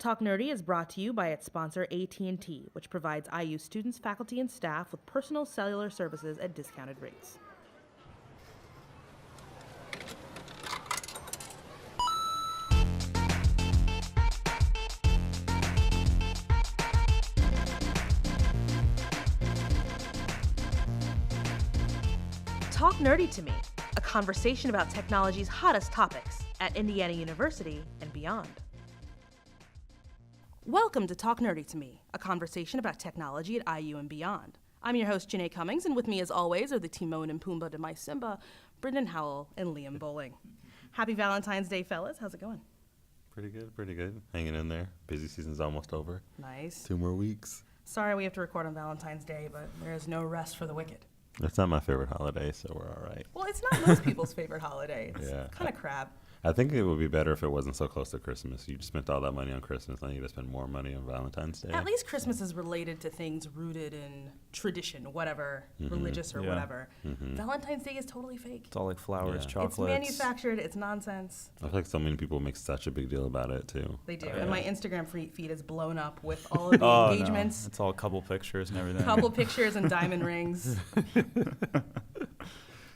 Talk Nerdy is brought to you by its sponsor AT&T, which provides IU students, faculty, and staff with personal cellular services at discounted rates. Talk Nerdy to Me, a conversation about technology's hottest topics at Indiana University and beyond. Welcome to Talk Nerdy to Me, a conversation about technology at IU and beyond. I'm your host, Janae Cummings, and with me as always are the Timon and Pumbaa to my Simba, Brendan Howell and Liam Bowling. Happy Valentine's Day, fellas. How's it going? Pretty good. Hanging in there. Busy season's almost over. Nice. 2 more weeks. Sorry we have to record on Valentine's Day, but there is no rest for the wicked. It's not my favorite holiday, so we're all right. Well, it's not most people's favorite holiday. It's kind of crap. I think it would be better if it wasn't so close to Christmas. You spent all that money on Christmas, then you got to spend more money on Valentine's Day. At least Christmas is related to things rooted in tradition, whatever, religious or whatever. Valentine's Day is totally fake. It's all like flowers, chocolates. It's manufactured. It's nonsense. I feel like so many people make such a big deal about it, too. They do. And my Instagram feed is blown up with all of the engagements. No. It's all couple pictures and everything. Couple pictures and diamond rings.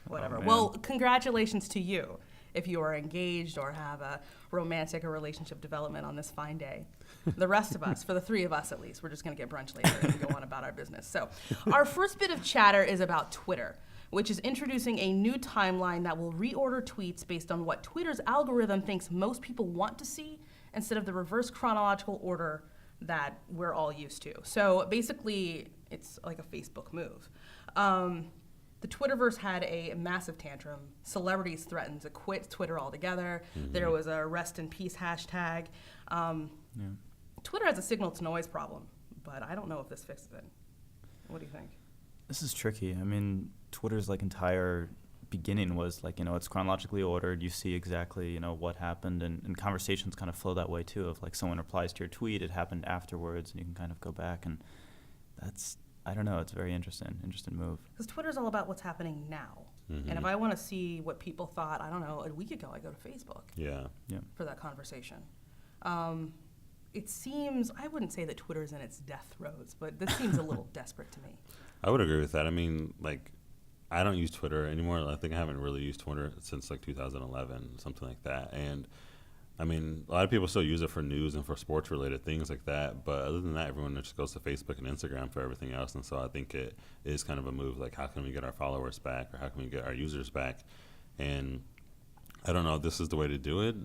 Whatever. Well, congratulations to you if you are engaged or have a romantic or relationship development on this fine day. The rest of us, for the three of us at least, we're just going to get brunch later and go on about our business. So our first bit of chatter is about Twitter, which is introducing a new timeline that will reorder tweets based on what Twitter's algorithm thinks most people want to see instead of the reverse chronological order that we're all used to. So basically, it's like a Facebook move. The Twitterverse had a massive tantrum. Celebrities threatened to quit Twitter altogether. There was a rest in peace hashtag. Twitter has a signal to noise problem, but I don't know if this fixes it. What do you think? This is tricky. I mean, Twitter's like entire beginning was like, it's chronologically ordered. You see exactly, what happened, and conversations kind of flow that way too. If like someone replies to your tweet, it happened afterwards, and you can kind of go back, and that's, I don't know, it's very interesting move. Because Twitter's all about what's happening now. And if I want to see what people thought, I don't know, a week ago, I go to Facebook for that conversation. It seems, I wouldn't say that Twitter's in its death throes, but this seems a little desperate to me. I would agree with that. I mean, like, I don't use Twitter anymore. I think I haven't really used Twitter since like 2011, something like that. And I mean, a lot of people still use it for news and for sports-related things like that. But other than that, everyone just goes to Facebook and Instagram for everything else. And so I think it is kind of a move, like how can we get our followers back or how can we get our users back? And I don't know if this is the way to do it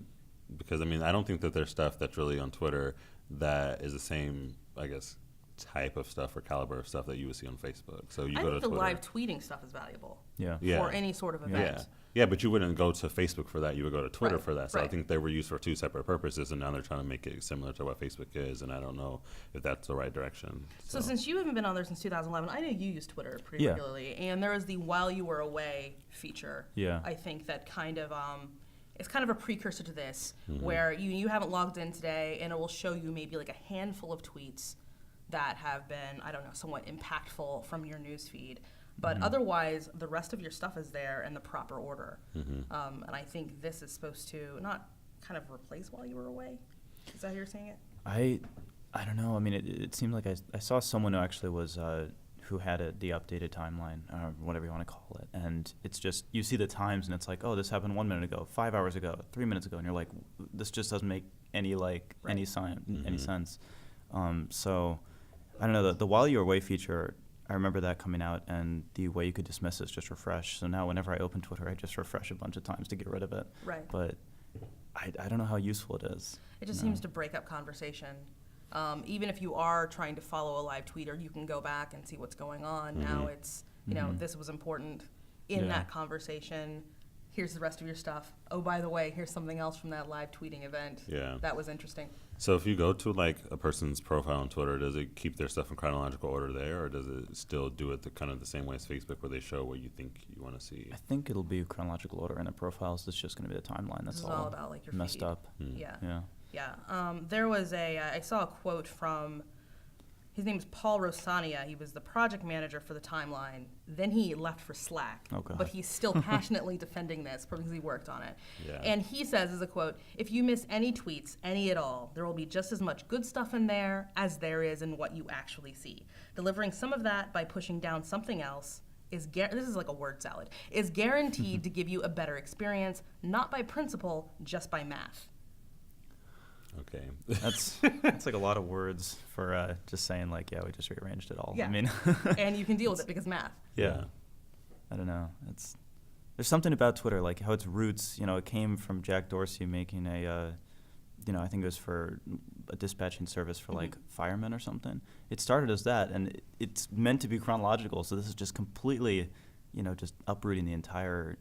because, I mean, I don't think that there's stuff that's really on Twitter that is the same, I guess, type of stuff or caliber of stuff that you would see on Facebook. So you go to Twitter. I think the live tweeting stuff is valuable for any sort of event. Yeah, but you wouldn't go to Facebook for that. You would go to Twitter for that. So I think they were used for two separate purposes, and now they're trying to make it similar to what Facebook is, and I don't know if that's the right direction. So since you haven't been on there since 2011, I know you use Twitter pretty regularly, and there was the while you were away feature. I think that kind of it's kind of a precursor to this, where you haven't logged in today, and it will show you maybe like a handful of tweets that have been, I don't know, somewhat impactful from your news feed. But otherwise, the rest of your stuff is there in the proper order. And I think this is supposed to not kind of replace while you were away. Is that how you're saying it? I don't know. I mean, it seemed like I saw someone who actually was who had the updated timeline, whatever you want to call it. And it's just, you see the times and it's like, oh, this happened 1 minute ago, 5 hours ago, 3 minutes ago. And you're like, this just doesn't make any any sense. So I don't know, the while you're away feature, I remember that coming out, and the way you could dismiss it is just refresh. So now whenever I open Twitter, I just refresh a bunch of times to get rid of it. Right. But I don't know how useful it is. It just seems to break up conversation. Even if you are trying to follow a live tweeter, you can go back and see what's going on. Now it's, this was important in that conversation. Here's the rest of your stuff. Oh, by the way, here's something else from that live tweeting event. Yeah. That was interesting. So if you go to like a person's profile on Twitter, does it keep their stuff in chronological order there, or does it still do it kind of the same way as Facebook, where they show what you think you want to see? I think it'll be chronological order in the profiles. It's just going to be the timeline. That's all about like your messed feed. up. Yeah. There was I saw a quote from his name is Paul Rosania. He was the project manager for the timeline. Then he left for Slack. Oh, God. But he's still passionately defending this because he worked on it. Yeah. And he says, as a quote, "If you miss any tweets, any at all, there will be just as much good stuff in there as there is in what you actually see. Delivering some of that by pushing down something else this is like a word salad, is guaranteed to give you a better experience, not by principle, just by math." Okay. That's like a lot of words for just saying like, yeah, we just rearranged it all. Yeah. I mean, And you can deal with it because math. yeah. I don't know. There's something about Twitter, like how its roots, it came from Jack Dorsey making I think it was for a dispatching service for like firemen or something. It started as that, and it's meant to be chronological. So this is just completely, just uprooting the entire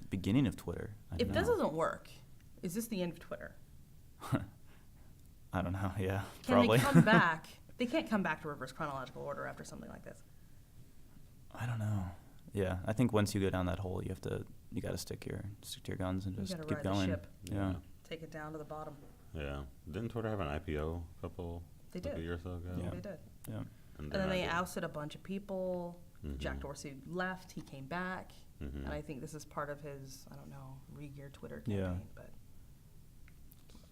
beginning of Twitter. If this doesn't work, is this the end of Twitter? I don't know. Yeah, Can probably. they come back? They can't come back to reverse chronological order after something like this. I don't know. Yeah, I think once you go down that hole, you got to stick to your guns and You just gotta keep ride the going. ship. Yeah. Take it down to the bottom. Yeah. Didn't Twitter have an IPO They like a did. year or so ago? Yeah. They did. Yeah. And then they I did. ousted a bunch of people. Jack Mhm. Dorsey left. He came back. Mhm. And I think this is part of his, I don't know, re-gear Twitter campaign. Yeah. But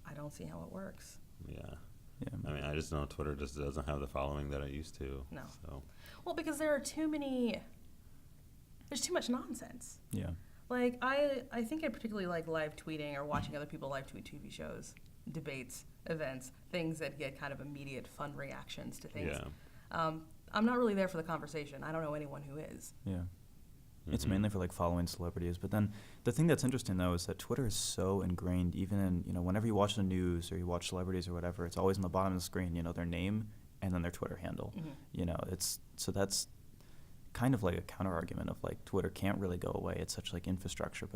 I don't see how it works. Yeah. Yeah. I mean, I just know Twitter just doesn't have the following that it used to. No. So. Well, because there's too much nonsense. Yeah. Like, I think I particularly like live tweeting or watching other people live tweet TV shows, debates, events, things that get kind of immediate fun reactions to things. Yeah. I'm not really there for the conversation. I don't know anyone who is. Yeah. It's Mhm. mainly for like following celebrities. But then the thing that's interesting though is that Twitter is so ingrained even in, whenever you watch the news or you watch celebrities or whatever, it's always on the bottom of the screen, their name and then their Twitter handle. So that's kind of like a counter argument of like Twitter can't really go away. It's such like infrastructure,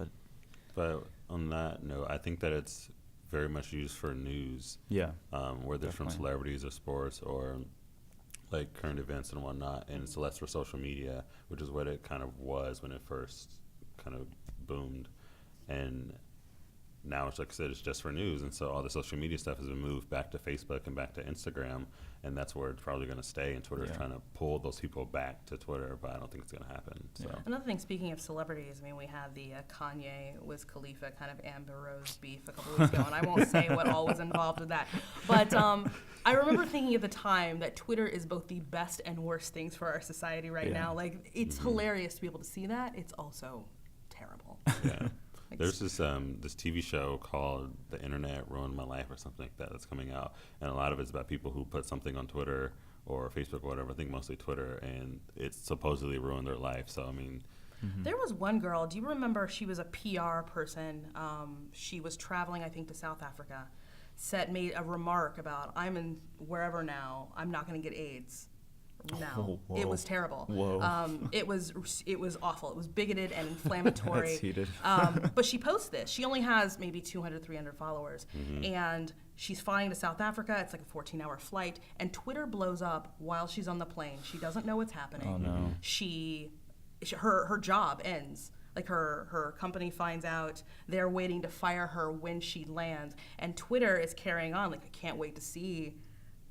But on that note, I think that it's very much used for news, yeah. whether it's from Definitely. celebrities or sports or like current events and whatnot, and it's less for social media, which is what it kind of was when it first kind of boomed. And now it's like I said, it's just for news, and so all the social media stuff has been moved back to Facebook and back to Instagram, and that's where it's probably going to stay. And Twitter's Yeah. trying to pull those people back to Twitter, but I don't think it's going to happen. So. Yeah. Another thing, speaking of celebrities, we had the Kanye Wiz Khalifa kind of Amber Rose beef a couple weeks ago, and I won't say what all was involved with that. But I remember thinking at the time that Twitter is both the best and worst things for our society right Yeah. now. Like, it's hilarious to be able to see that. It's also terrible. Yeah. Like, There's this TV show called The Internet Ruined My Life or something like that that's coming out, and a lot of it's about people who put something on Twitter or Facebook or whatever, I think mostly Twitter, and it's supposedly ruined their life. So, I mean, There was one girl, do you remember, she was a PR person. She was traveling, I think, to South Africa. Made a remark about, I'm in wherever now, I'm not going to get AIDS. No, Oh, it whoa. was terrible. Whoa. It was awful. It was bigoted and inflammatory. That's heated. But she posts this. She only has maybe 200, 300 followers, and she's flying to South Africa. It's like a 14-hour flight, and Twitter blows up while she's on the plane. She doesn't know what's happening. Oh, no. Her job ends. Like her company finds out, they're waiting to fire her when she lands, and Twitter is carrying on. Like, I can't wait to see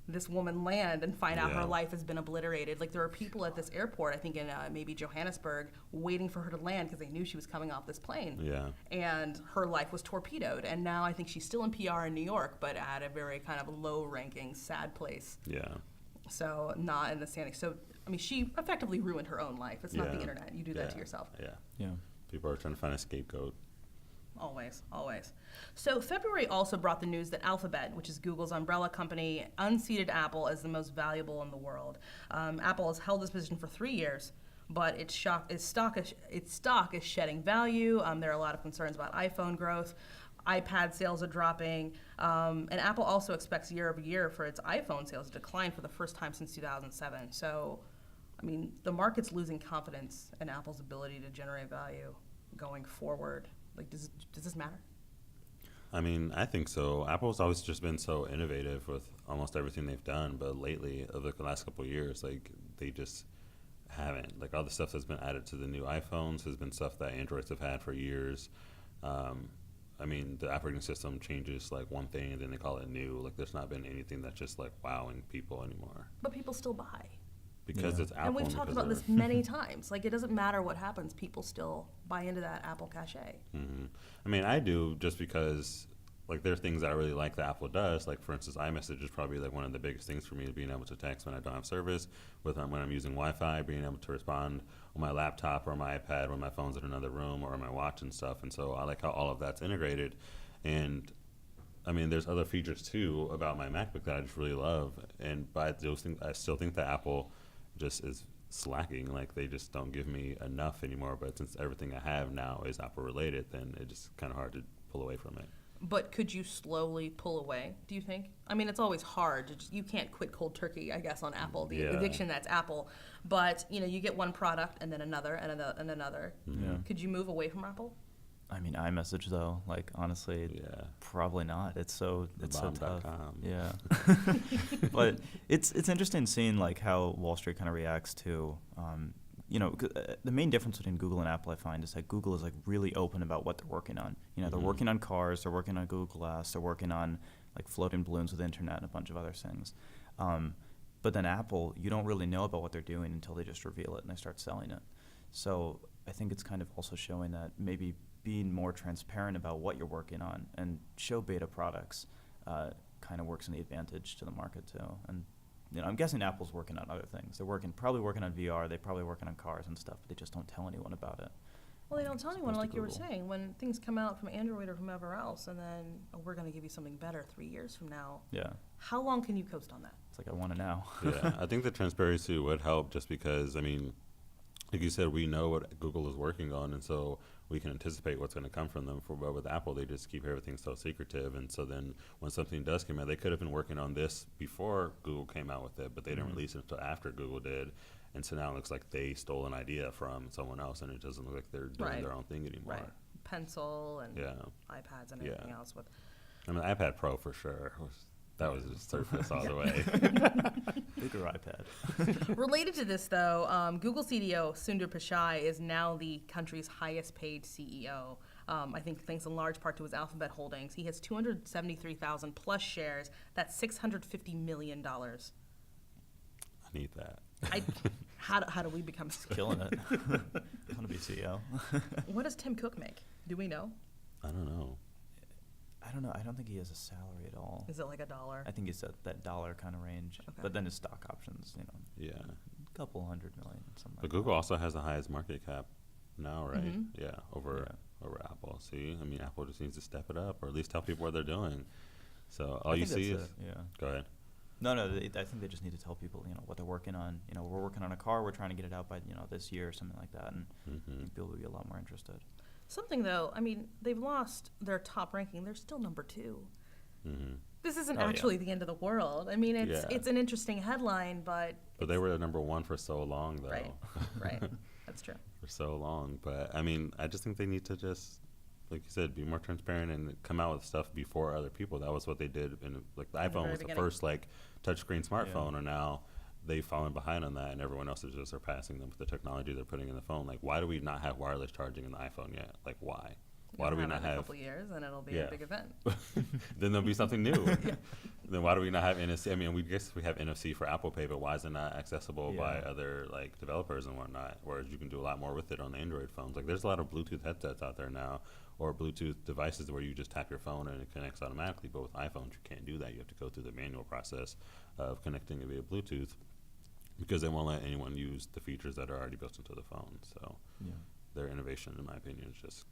this woman land and find out her Yeah. life has been obliterated. Like, there are people at this airport, I think in maybe Johannesburg, waiting for her to land because they knew she was coming off this plane. yeah. And her life was torpedoed. And now I think she's still in PR in New York, but at a very kind of low-ranking, sad place. Yeah. So not in the standing. So, she effectively ruined her own life. It's not the Yeah. internet. You do that to Yeah. yourself. Yeah. Yeah. People are trying to find a scapegoat. Always, always. So February also brought the news that Alphabet, which is Google's umbrella company, unseated Apple as the most valuable in the world. Apple has held this position for 3 years, but its stock is shedding value. There are a lot of concerns about iPhone growth. iPad sales are dropping, and Apple also expects year over year for its iPhone sales to decline for the first time since 2007. So, the market's losing confidence in Apple's ability to generate value going forward. Like, does this matter? I think so. Apple's always just been so innovative with almost everything they've done, but lately, over the last couple of years, like, they just haven't. Like, all the stuff that's been added to the new iPhones has been stuff that Androids have had for years. I mean, the operating system changes like one thing and then they call it new. Like there's not been anything that's just like wowing people anymore. But people still buy. Because Yeah. it's Apple. And we've talked because about they're- this many times. Like, it doesn't matter what happens, people still buy into that Apple cachet. Mhm. I mean, I do just because, like, there are things I really like that Apple does. Like, for instance, iMessage is probably like one of the biggest things for me, being able to text when I don't have service, when I'm using Wi-Fi, being able to respond on my laptop or my iPad when my phone's in another room or on my watch and stuff. And so I like how all of that's integrated. And I mean, there's other features too about my MacBook that I just really love. And by those things, I still think that Apple just is slacking. Like they just don't give me enough anymore. But since everything I have now is Apple related, then it's just kind of hard to pull away from it. But could you slowly pull away, do you think? I mean, it's always hard. You can't quit cold turkey, I guess, on Apple, the Yeah. addiction that's Apple. But, you know, you get one product and then another and another and another. Yeah. Could you move away from Apple? I mean, iMessage though, like honestly, Yeah. probably not. It's so tough. Thebomb.com. Yeah, but it's interesting seeing like how Wall Street kind of reacts to, the main difference between Google and Apple I find is that Google is like really open about what they're working on. You know, they're Mhm. working on cars, they're working on Google Glass, they're working on like floating balloons with the internet and a bunch of other things. But then Apple, you don't really know about what they're doing until they just reveal it and they start selling it. So I think it's kind of also showing that maybe being more transparent about what you're working on and show beta products kind of works in the advantage to the market too. And I'm guessing Apple's working on other things. They're probably working on VR. They're probably working on cars and stuff, but they just don't tell anyone about it. Well, they don't tell As anyone, opposed like to you were Google. saying, when things come out from Android or whomever else, and then we're going to give you something better 3 years from now. Yeah, How long can you coast on that? it's like I want to now. Yeah, I think the transparency would help just because, I mean, like you said, we know what Google is working on, and so we can anticipate what's going to come from them. But with Apple, they just keep everything so secretive, and so then when something does come out, they could have been working on this before Google came out with it, but they didn't Mhm. release it until after Google did. And so now it looks like they stole an idea from someone else, and it doesn't look like they're doing Right. their own thing anymore. Right. Pencil and Yeah. iPads and Yeah. everything else with. I mean, iPad Pro for sure. That was just Surface all the way. Bigger iPad. Related to this, though, Google CDO Sundar Pichai is now the country's highest paid CEO. I think thanks in large part to his Alphabet holdings. He has 273,000 plus shares. That's $650 million. I need that. How do we become? Killing it. I want to be CEO. What does Tim Cook make? Do we know? I don't know. I don't know. I don't think he has a salary at all. Is it like $1? I think he's at that dollar kind of range. Okay. But then his stock options, Yeah. a couple $100 million, something But like Google that. also has the highest market cap now, right? Mhm. Yeah, over Apple. See, I mean, Apple just needs to step it up, or at least tell people what they're doing. So all I you think see that's is it, yeah. go ahead. No, I think they just need to tell people, what they're working on. We're working on a car. We're trying to get it out by, this year or something like that, and I Hmm. think people will be a lot more interested. Something though, I mean, they've lost their top ranking. They're still number 2. Hmm. This isn't Oh, yeah. actually the end of the world. I mean, Yeah. it's an interesting headline, but But they were the number one for so long, though. Right. right. That's true. For so long. But I mean, I just think they need to just, like you said, be more transparent and come out with stuff before other people. That was what they did. Like the In the iPhone very was the beginning. first like touchscreen smartphone, Yeah. and now they've fallen behind on that, and everyone else is just surpassing them with the technology they're putting in the phone. Like, why do we not have wireless charging in the iPhone yet? Like, why? Why do we not it in a have? couple years, and it'll be Yeah. a big event. Then there'll be something new. Then why do we not have NFC? I mean, we guess we have NFC for Apple Pay, but why is it not accessible by Yeah. other like developers and whatnot? Whereas you can do a lot more with it on Android phones. Like there's a lot of Bluetooth headsets out there now, or Bluetooth devices where you just tap your phone and it connects automatically. But with iPhones, you can't do that. You have to go through the manual process of connecting it via Bluetooth because they won't let anyone use the features that are already built into the phone. So Yeah. their innovation, in my opinion, is just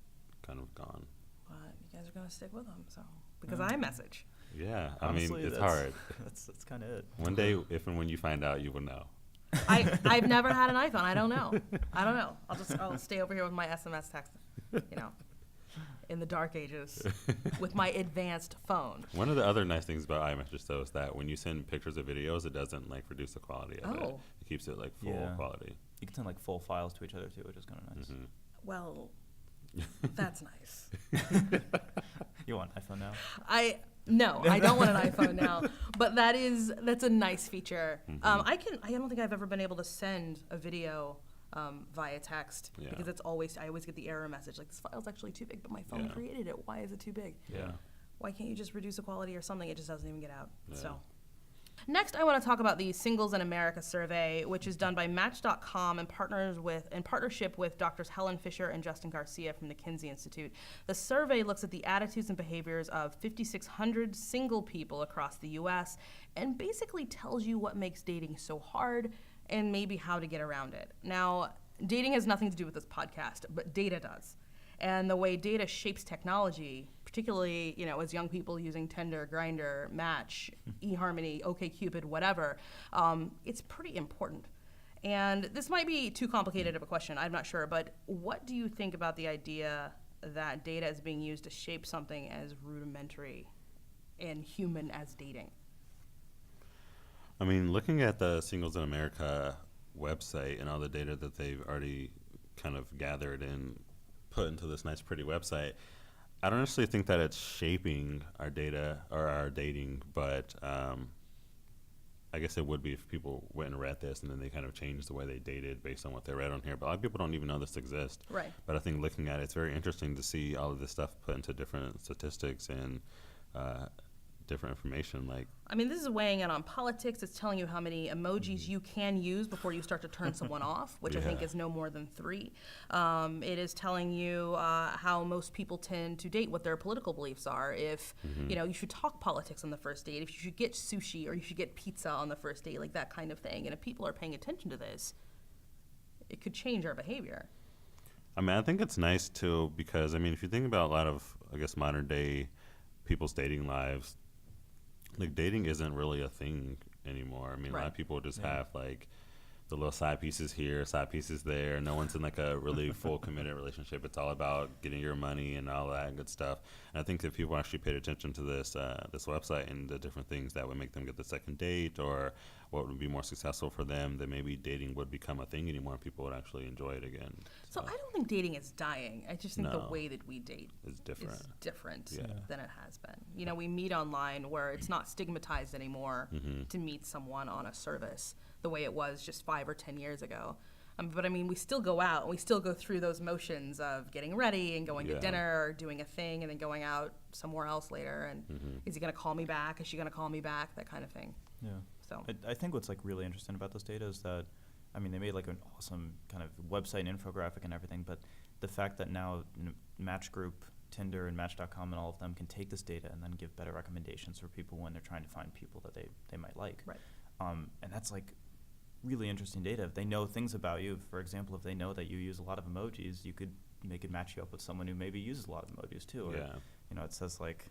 kind of gone. But you guys are going to stick with them, so because Yeah. iMessage. Yeah, Honestly, I mean, it's that's- hard. That's kind of it. One day, if and when you find out, you will know. I've never had an iPhone. I don't know. I'll stay over here with my SMS text, in the dark ages with my advanced phone. One of the other nice things about iMessage, though, is that when you send pictures of videos, it doesn't like reduce the quality of it. Oh. It keeps it like full Yeah. quality. You can send like full files to each other too, which is kind of nice. Hmm. Well, that's nice. You want an iPhone now? No, I don't want an iPhone now, but that's a nice feature. Mhm. I don't think I've ever been able to send a video via text Yeah. because I always get the error message like, this file's actually too big, but my phone Yeah. created it. Why is it too big? Yeah. Why can't you just reduce the quality or something? It just doesn't even get out. Yeah. So. Next, I want to talk about the Singles in America survey, which is done by Match.com in partnership with Drs. Helen Fisher and Justin Garcia from the Kinsey Institute. The survey looks at the attitudes and behaviors of 5,600 single people across the U.S. and basically tells you what makes dating so hard and maybe how to get around it. Now, dating has nothing to do with this podcast, but data does. And the way data shapes technology, particularly, as young people using Tinder, Grindr, Match, eHarmony, OkCupid, whatever, it's pretty important. And this might be too complicated of a question, I'm not sure, but what do you think about the idea that data is being used to shape something as rudimentary and human as dating? I mean, looking at the Singles in America website and all the data that they've already kind of gathered and put into this nice, pretty website, I don't necessarily think that it's shaping our data or our dating, but I guess it would be if people went and read this and then they kind of changed the way they dated based on what they read on here. But a lot of people don't even know this exists. Right. But I think looking at it, it's very interesting to see all of this stuff put into different statistics and different information. Like, I mean, this is weighing in on politics. It's telling you how many emojis you can use before you start to turn someone off, which I think Yeah. is no more than 3. It is telling you how most people tend to date, what their political beliefs are. If, you should talk politics on the first date, if you should get sushi or you should get pizza on the first date, like that kind of thing. And if people are paying attention to this, it could change our behavior. I mean, I think it's nice too because, I mean, if you think about a lot of, I guess, modern day people's dating lives, like dating isn't really a thing anymore. I mean, a lot of people just have like the little side pieces here, side pieces there. No one's in like a really full committed relationship. It's all about getting your money and all that good stuff. And I think if people actually paid attention to this this website and the different things that would make them get the second date or what would be more successful for them, then maybe dating would become a thing anymore and people would actually enjoy it again. So I don't think dating is dying. I just think the No. way that we date It's different. is different Yeah. than it has been. We meet online where it's not stigmatized anymore to meet someone on a service the way it was just 5 or 10 years ago. But I mean, we still go out and we still go through those motions of getting ready and going to dinner or doing a thing and then going out somewhere else later. And is he going to call me back? Is she going to call me back? That kind of thing. Yeah. So I think what's like really interesting about this data is that, I mean, they made like an awesome kind of website and infographic and everything, but the fact that now Match Group, Tinder, and Match.com and all of them can take this data and then give better recommendations for people when they're trying to find people that they might like. Right. And that's like really interesting data. If they know things about you, for example, if they know that you use a lot of emojis, you could make it match you up with someone who maybe uses a lot of emojis too. Or, it says like,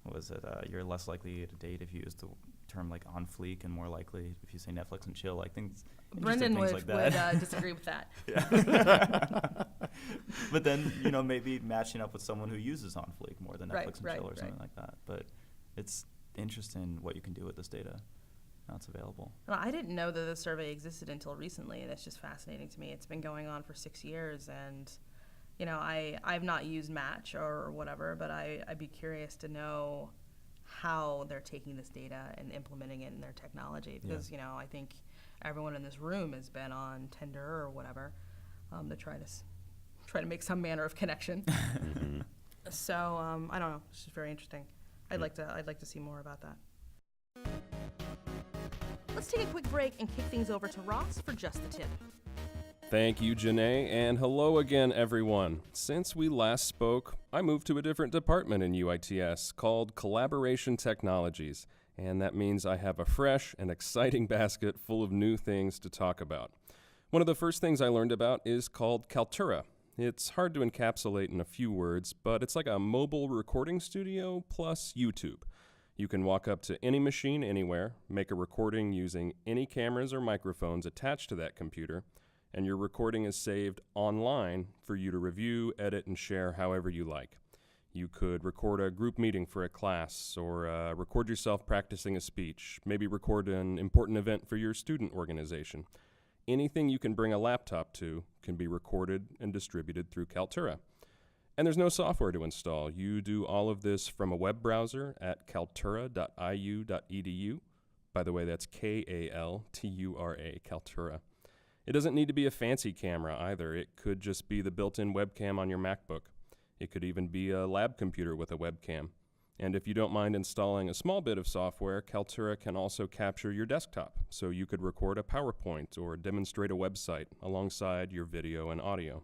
what was it? You're less likely to date if you use the term like on fleek and more likely if you say Netflix and chill, like things. Brendan things would, like that. would disagree with that. But then, maybe matching up with someone who uses on fleek more than Netflix and chill or something like that. But it's interesting what you can do with this data. Now it's available. Well, I didn't know that the survey existed until recently, and it's just fascinating to me. It's been going on for 6 years, and I've not used Match or whatever, but I'd be curious to know how they're taking this data and implementing it in their technology, because I think everyone in this room has been on Tinder or whatever to try to make some manner of connection. So I don't know. It's just very interesting. I'd like to see more about that. Let's take a quick break and kick things over to Ross for just the tip. Thank you, Janae, and hello again, everyone. Since we last spoke, I moved to a different department in UITS called Collaboration Technologies, and that means I have a fresh and exciting basket full of new things to talk about. One of the first things I learned about is called Kaltura. It's hard to encapsulate in a few words, but it's like a mobile recording studio plus YouTube. You can walk up to any machine anywhere, make a recording using any cameras or microphones attached to that computer, and your recording is saved online for you to review, edit, and share however you like. You could record a group meeting for a class, or record yourself practicing a speech, maybe record an important event for your student organization. Anything you can bring a laptop to can be recorded and distributed through Kaltura. And there's no software to install. You do all of this from a web browser at talknerdy.iu.edu. By the way, that's Kaltura, Kaltura. It doesn't need to be a fancy camera either. It could just be the built-in webcam on your MacBook. It could even be a lab computer with a webcam. And if you don't mind installing a small bit of software, Kaltura can also capture your desktop, so you could record a PowerPoint or demonstrate a website alongside your video and audio.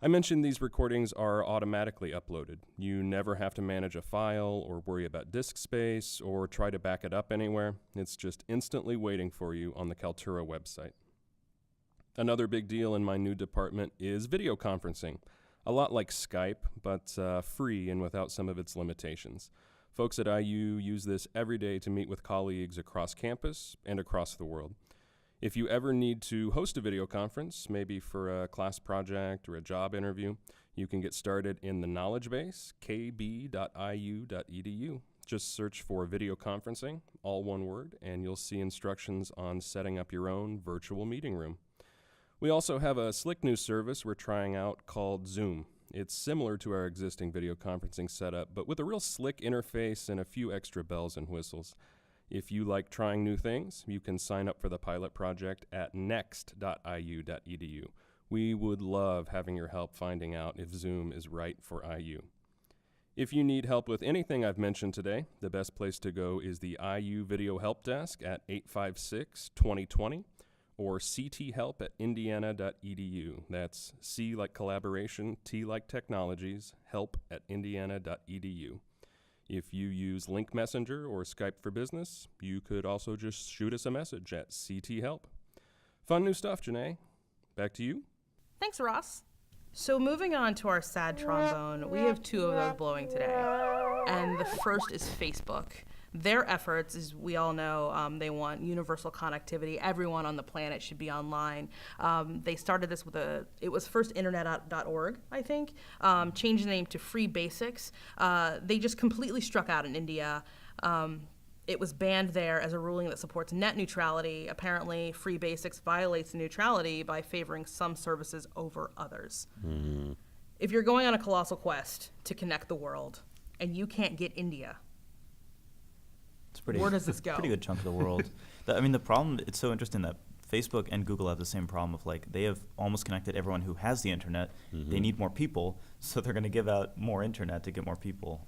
I mentioned these recordings are automatically uploaded. You never have to manage a file or worry about disk space or try to back it up anywhere. It's just instantly waiting for you on the Kaltura website. Another big deal in my new department is video conferencing. A lot like Skype, but free and without some of its limitations. Folks at IU use this every day to meet with colleagues across campus and across the world. If you ever need to host a video conference, maybe for a class project or a job interview, you can get started in the knowledge base, kb.iu.edu. Just search for video conferencing, all one word, and you'll see instructions on setting up your own virtual meeting room. We also have a slick new service we're trying out called Zoom. It's similar to our existing video conferencing setup, but with a real slick interface and a few extra bells and whistles. If you like trying new things, you can sign up for the pilot project at next.iu.edu. We would love having your help finding out if Zoom is right for IU. If you need help with anything I've mentioned today, the best place to go is the IU Video Help Desk at 856-2020 or cthelp@indiana.edu. That's C like collaboration, T like technologies, help@indiana.edu. If you use Link Messenger or Skype for Business, you could also just shoot us a message at CTHelp. Fun new stuff, Janae. Back to you. Thanks, Ross. So moving on to our sad trombone, we have two of those blowing today. And the first is Facebook. Their efforts, as we all know, they want universal connectivity. Everyone on the planet should be online. They started this with it was first internet.org, I think, changed the name to Free Basics. They just completely struck out in India. It was banned there as a ruling that supports net neutrality. Apparently, Free Basics violates neutrality by favoring some services over others. Mm-hmm. If you're going on a colossal quest to connect the world and you can't get India, where does this go? Pretty good chunk of the world. The problem, it's so interesting that Facebook and Google have the same problem of they have almost connected everyone who has the internet. Mm-hmm. They need more people, so they're going to give out more internet to get more people.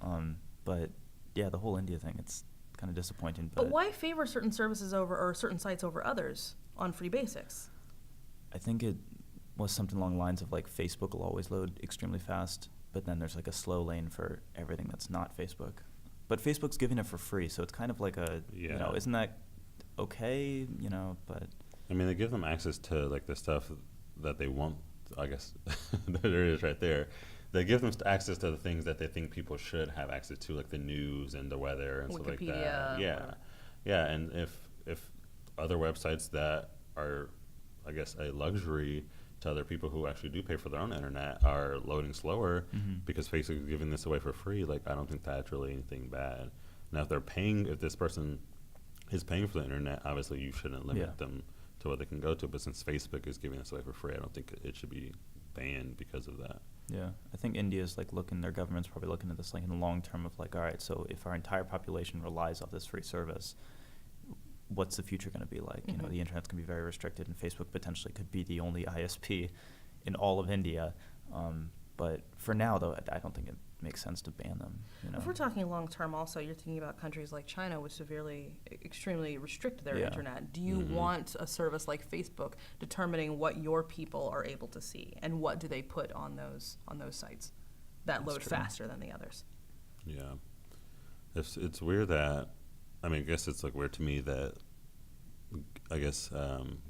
But yeah, the whole India thing, it's kind of disappointing. But why favor certain services or certain sites over others on Free Basics? I think it was something along the lines of Facebook will always load extremely fast, but then there's a slow lane for everything that's not Facebook. But Facebook's giving it for free, so it's kind of isn't that okay? But I mean, they give them access to the stuff that they want. I guess there it is right there. They give them access to the things that they think people should have access to, like the news and the weather and stuff like that. Yeah. And if other websites that are, I guess, a luxury to other people who actually do pay for their own internet are loading slower because Facebook is giving this away for free, I don't think that's really anything bad. Now, if this person is paying for the internet, obviously you shouldn't limit them to what they can go to. But since Facebook is giving this away for free, I don't think it should be banned because of that. Yeah, I think India's their government's probably looking at this in the long term of all right, so if our entire population relies off this free service, what's the future going to be like? Mm-hmm. The internet's going to be very restricted, and Facebook potentially could be the only ISP in all of India. But for now, though, I don't think it makes sense to ban them. If we're talking long term, also, you're thinking about countries like China, which extremely restrict their internet. Do you want a service like Facebook determining what your people are able to see, and what do they put on those sites that load faster than the others? Yeah, it's weird that. I guess it's weird to me that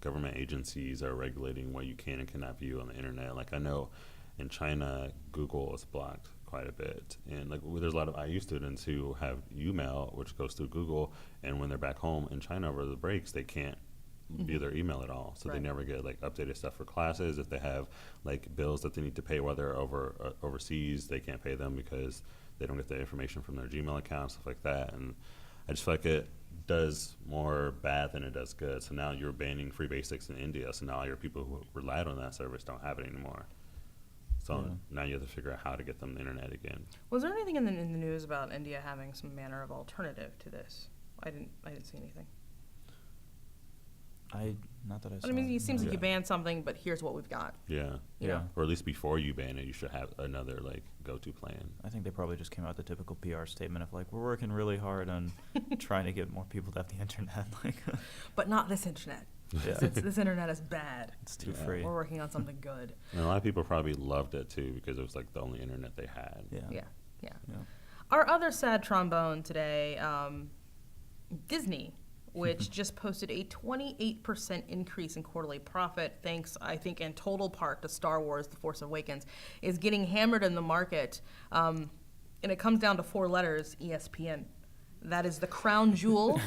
government agencies are regulating what you can and cannot view on the internet. I know in China, Google is blocked quite a bit, and there's a lot of IU students who have UMail, which goes through Google, and when they're back home in China over the breaks, they can't view their email at all, so they never get updated stuff for classes. If they have bills that they need to pay while they're overseas, they can't pay them because they don't get the information from their Gmail account, stuff like that. And I just feel it does more bad than it does good. So now you're banning Free Basics in India. So now your people who relied on that service don't have it anymore. So now you have to figure out how to get them the internet again. Was there anything in the news about India having some manner of alternative to this? I didn't see anything. Not that I saw. But I mean, it seems like Yeah. you banned something, but here's what we've got. Yeah. You know? Or at least before you ban it, you should have another like go-to plan. I think they probably just came out with the typical PR statement of like, we're working really hard on trying to get more people to have the internet. Like, But not this internet. yeah, This internet is bad. it's too Yeah. free. We're working on something good. And a lot of people probably loved it too because it was like the only internet they had. Yeah. Yeah, yeah. Yeah. Our other sad trombone today, Disney, which just posted a 28% increase in quarterly profit, thanks, I think, in total part to Star Wars: The Force Awakens, is getting hammered in the market. And it comes down to 4 letters, ESPN. That is the crown jewel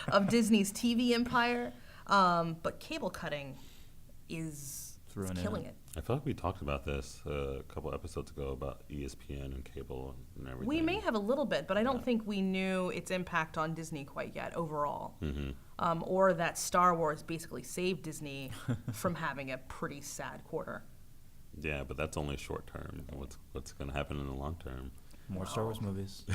of Disney's TV empire. But cable cutting is Ruining killing it. it. I feel like we talked about this a couple episodes ago about ESPN and cable and everything. We may have a little bit, but I don't Yeah. think we knew its impact on Disney quite yet overall. Mm-hmm. Or that Star Wars basically saved Disney from having a pretty sad quarter. Yeah, but that's only short term. What's going to happen in the long term? More Star Wars movies.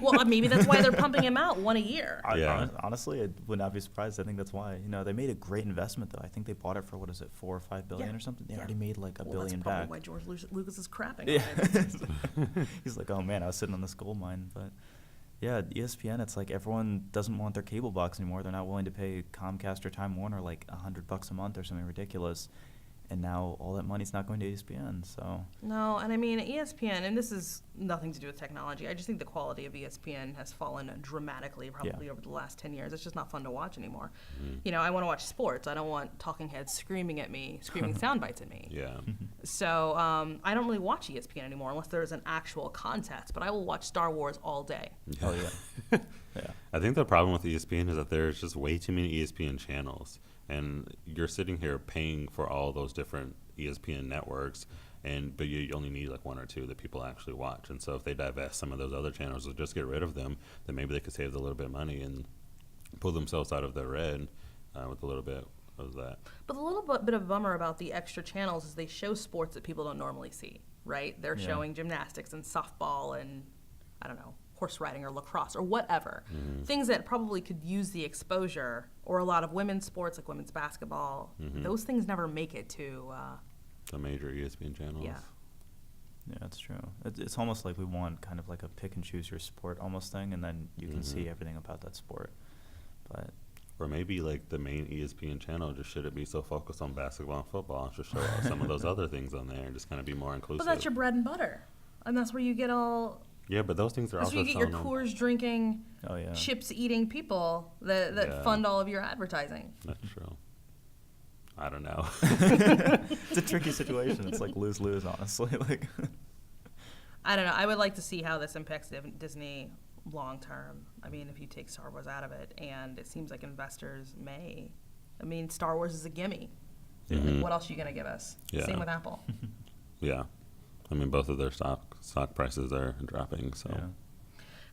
Well, maybe that's why they're pumping him out one a year. Yeah. Honestly, I would not be surprised. I think that's why. You know, they made a great investment though. I think they bought it for what is it, 4 or 5 billion Yeah. or something. They Yeah. already made like a Well, billion that's probably back. why George Lucas is crapping Yeah. on it. He's like, oh man, I was sitting on this gold mine. But yeah, ESPN, it's like everyone doesn't want their cable box anymore. They're not willing to pay Comcast or Time Warner like $100 a month or something ridiculous. And now all that money's not going to ESPN. So No, and I mean, ESPN, and this is nothing to do with technology. I just think the quality of ESPN has fallen dramatically probably over the last 10 years. It's just not fun to watch anymore. You know, I want to watch sports. I don't want talking heads screaming at me, screaming sound bites at me. Yeah. So I don't really watch ESPN anymore unless there's an actual contest, but I will watch Star Wars all day. oh yeah, yeah. I think the problem with ESPN is that there's just way too many ESPN channels. And you're sitting here paying for all those different ESPN networks, but you only need like 1 or 2 that people actually watch. And so if they divest some of those other channels or just get rid of them, then maybe they could save a little bit of money and pull themselves out of the red with a little bit of that. But the little bit of a bummer about the extra channels is they show sports that people don't normally see, right? They're Yeah. showing gymnastics and softball and, I don't know, horse riding or lacrosse or whatever. Things that probably could use the exposure, or a lot of women's sports like women's basketball. Those things never make it to, The major ESPN channels. yeah. Yeah, that's true. It's almost like we want kind of like a pick and choose your sport almost thing, and then you can see everything about that sport. But Or maybe like the main ESPN channel just shouldn't be so focused on basketball and football. Just show some of those other things on there and just kind of be more inclusive. But that's your bread and butter. And that's where you get all, Yeah, but those things are that's also where you get your shown on- Coors drinking, oh yeah, chips eating people that Yeah. fund all of your advertising. That's true. I don't know. it's a tricky situation. It's like lose-lose, honestly. Like, I don't know. I would like to see how this impacts Disney long term. I mean, if you take Star Wars out of it, and it seems like investors may. I mean, Star Wars is a gimme. Mhm. What else are you going to give us? Yeah. Same with Apple. Yeah. I mean, both of their stock prices are dropping, so. yeah.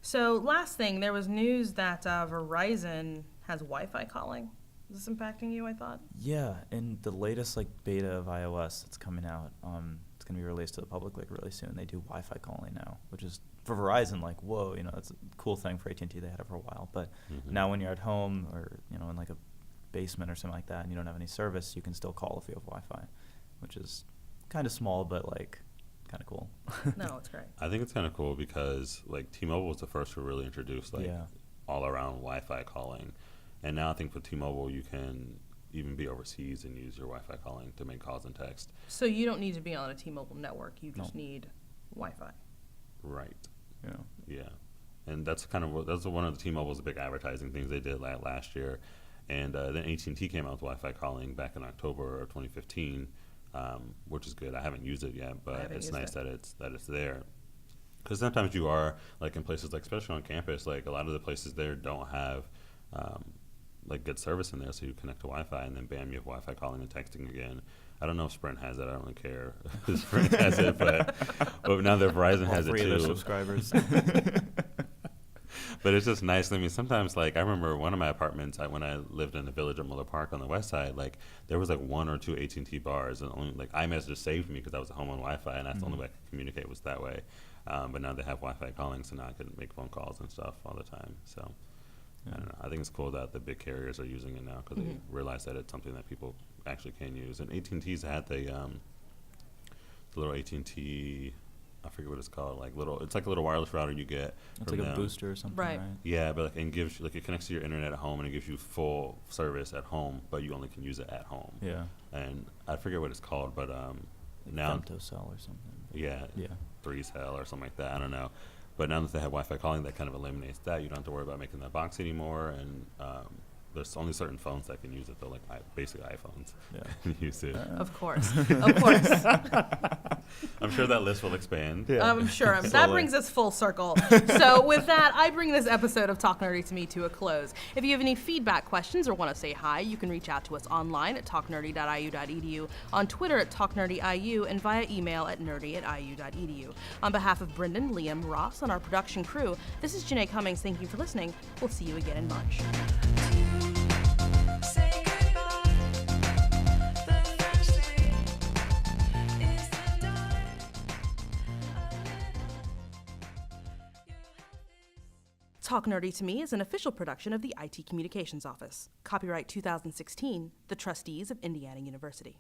So, last thing, there was news that Verizon has Wi-Fi calling. Is this impacting you, I thought? Yeah, and the latest like beta of iOS that's coming out, it's gonna be released to the public like really soon. They do Wi-Fi calling now, which is for Verizon like whoa, you know, that's a cool thing for AT&T. They had it for a while, but now when you're at home or you know in like a basement or something like that, and you don't have any service, you can still call if you have Wi-Fi, which is kind of small but like kind of cool. No, it's great. I think it's kind of cool because like T-Mobile was the first to really introduce like Yeah. all around Wi-Fi calling, and now I think for T-Mobile you can even be overseas and use your Wi-Fi calling to make calls and text. So you don't need to be on a T-Mobile network. You just No. need Wi-Fi. Right. Yeah. Yeah, and that's one of the T-Mobile's big advertising things they did last year, and then AT&T came out with Wi-Fi calling back in October of 2015, which is good. I haven't used it yet, but haven't it's used nice it. that it's there. Because sometimes you are like in places like, especially on campus, like a lot of the places there don't have like good service in there, so you connect to Wi-Fi and then bam, you have Wi-Fi calling and texting again. I don't know if Sprint has it. I don't really care if Sprint has it, but now that Verizon All has it 3 of their too. subscribers. But it's just nice. I mean, sometimes, like, I remember one of my apartments, when I lived in the Village at Miller Park on the west side, like, there was, like, 1 or 2 AT&T bars, and only, like, iMessage just saved me because I was at home on Wi-Fi, and that's the only way I could communicate was that way. But now they have Wi-Fi calling, so now I can make phone calls and stuff all the time. So I don't know. I think it's cool that the big carriers are using it now because they realize that it's something that people actually can use. And AT&T's had the little AT&T, I forget what it's called, it's like a little wireless router you get. It's from like a them. booster or something, Right. right? Yeah, but and gives it connects to your internet at home and it gives you full service at home, but you only can use it at home. Yeah. And I forget what it's called, but Like now femtocell or something. yeah, Yeah. 3cell or something like that. I don't know. But now that they have Wi-Fi calling, that kind of eliminates that. You don't have to worry about making that box anymore. And there's only certain phones that can use it, though, like basic iPhones Yeah. can use it. Of course. Of course. I'm sure that list will expand. I'm sure. That Slowly. brings us full circle. So with that, I bring this episode of Talk Nerdy to Me to a close. If you have any feedback, questions, or want to say hi, you can reach out to us online at talknerdy.iu.edu, on Twitter at talknerdy.iu, and via email at nerdy@iu.edu. On behalf of Brendan, Liam, Ross, and our production crew, this is Janae Cummings. Thank you for listening. We'll see you again in March. Say goodbye. The first thing is the dawn. Talk Nerdy to Me is an official production of the IT Communications Office. Copyright 2016, The Trustees of Indiana University.